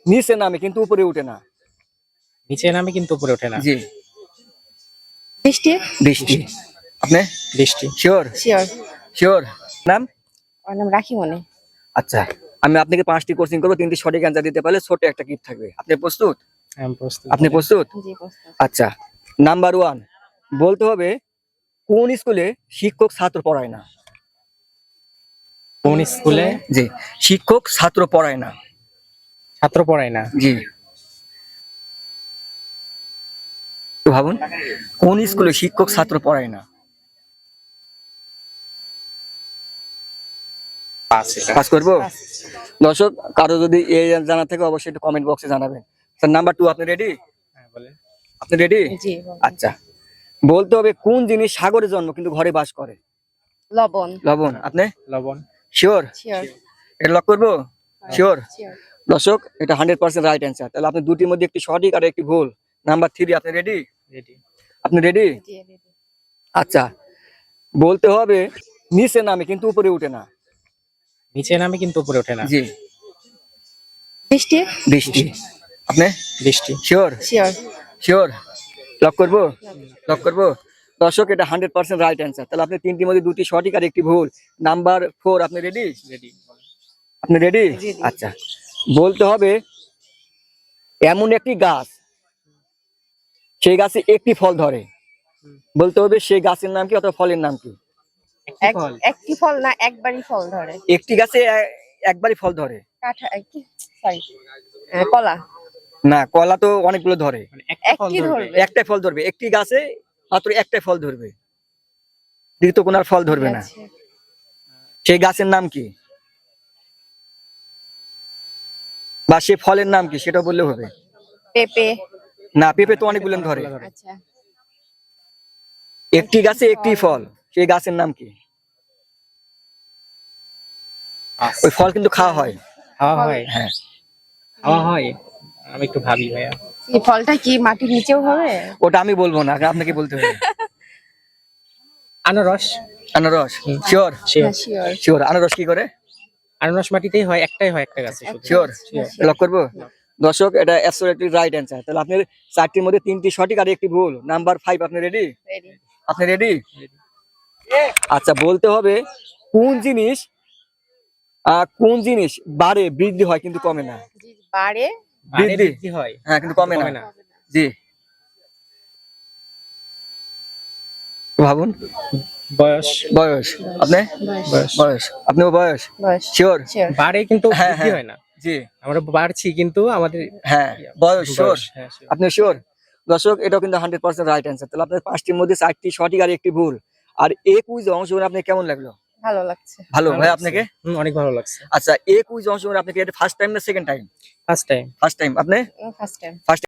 নিচে নামে কিন্তু উপরে উঠে না। নিচে নামে কিন্তু উপরে ওঠে না। জি। বৃষ্টি। বৃষ্টি। আপনি বৃষ্টি। শিওর? শিওর। শিওর। নাম? আমার নাম রাখি মনে। আচ্ছা, আমি আপনাকে 5টি কোশ্চেন করবো, 3টি সঠিক অ্যান্সার দিতে পারলে ছোট একটা গিফট থাকবে। আপনি প্রস্তুত? আমি প্রস্তুত। আপনি প্রস্তুত? জি প্রস্তুত। আচ্ছা, নাম্বার 1 বলতে হবে কোন স্কুলে শিক্ষক ছাত্র পড়ায় না? কোন স্কুলে জি, শিক্ষক ছাত্র পড়ায় না। ছাত্র পড়ায় না? জি, তো ভাবুন, কোন স্কুলে শিক্ষক ছাত্র পড়ায় না? পাস এটা। পাস করবো? দর্শক, কারো যদি এই জানা থাকে অবশ্যই একটু কমেন্ট বক্সে জানাবেন। স্যার, নাম্বার 2 আপনি রেডি? হ্যাঁ বলেন। আপনি রেডি? জি। আচ্ছা, বলতে হবে কোন জিনিস সাগরে জন্ম কিন্তু ঘরে বাস করে? লবণ। লবণ। আপনি লবণ। শিওর? শিওর। এটা লক করবো? শিওর? শিওর। দর্শক, এটা 100% রাইট অ্যান্সার। তাহলে আপনি দুটির মধ্যে একটি সঠিক আর একটি ভুল। নাম্বার 3 আপনি রেডি? রেডি। আপনি রেডি? জি রেডি। আচ্ছা, বলতে হবে নিচে নামে কিন্তু উপরে উঠে না। নিচে নামে কিন্তু উপরে ওঠে না। জি। বৃষ্টি। বৃষ্টি। আপনি বৃষ্টি। শিওর? শিওর। শিওর? লক করবো? লক করবো? দর্শক, এটা 100% রাইট অ্যান্সার। তাহলে আপনি 3টির মধ্যে 2টি সঠিক আর একটি ভুল। নাম্বার 4 আপনি রেডি? রেডি। আপনি রেডি? জি। আচ্ছা, বলতে হবে এমন একটি গাছ, সেই গাছে একটি ফল ধরে। বলতে হবে সেই গাছের নাম কি অথবা ফলের নাম কি? একটি ফল না একবারই ফল ধরে। একটি গাছে একবারই ফল ধরে। কাঁঠা কি সরি কলা। না, কলা তো অনেকগুলো ধরে। মানে একটা ফল একটি ধরবে। ধরবে। একটাই ফল ধরবে, একটি গাছে মাত্র একটাই ফল ধরবে, দ্বিতীয় কোন আর ফল ধরবে না। আচ্ছা। সেই গাছের নাম কি বা সেই ফলের নাম কি সেটা বললে হবে। পেঁপে। না, পেঁপে তো অনেকগুলো ধরে। আচ্ছা। একটি গাছে একটি ফল, সেই গাছের নাম কি? পাস। ওই ফল কিন্তু খাওয়া হয়। খাওয়া হয়। হ্যাঁ। খাওয়া হয়। আমি একটু ভাবি ভাইয়া। এই ফলটা কি মাটির নিচেও হবে? ওটা আমি বলবো না, আপনাকে বলতে হবে। আনারস। আনারস। শিওর? শিওর। হ্যাঁ শিওর। শিওর। আনারস কি করে? আনারস মাটিতেই হয়, একটাই হয় একটা গাছে শুধু। শিওর? Sure. লক করবো? দর্শক, এটা অ্যাবসলিউটলি রাইট অ্যান্সার। তাহলে আপনার 4টির মধ্যে 3টি সঠিক আর একটি ভুল। নাম্বার 5 আপনি রেডি? রেডি। আপনি রেডি? আচ্ছা, বলতে হবে কোন জিনিস বাড়ে বৃদ্ধি হয় কিন্তু কমে না? জি বাড়ে। বাড়ে বৃদ্ধি। বৃদ্ধি হয়। হ্যাঁ, কিন্তু কমে কমে না। না। জি, ভাবুন। বয়স। বয়স। আপনি বয়স। বয়স। আপনিও বয়স? বয়স। শিওর? শিওর। বাড়ে কিন্তু হ্যাঁ, বৃদ্ধি হ্যাঁ। হয় না। জি, আমরা বাড়ছি কিন্তু আমাদের হ্যাঁ, বয়স। শিওর? হ্যাঁ sure. আপনি শিওর? দর্শক, এটাও কিন্তু 100% রাইট অ্যান্সার। তাহলে আপনার 5টির মধ্যে 4টি সঠিক আর একটি ভুল। আর এই কুইজে অংশগ্রহণ আপনার কেমন লাগলো? ভালো লাগছে। ভালো ভাই লাগছে। আপনাকে? অনেক ভালো লাগছে। আচ্ছা, এই কুইজে অংশগ্রহণ আপনি কি এটা ফার্স্ট টাইম না second time? First time. First time. আপনি ফার্স্ট টাইম। ফার্স্ট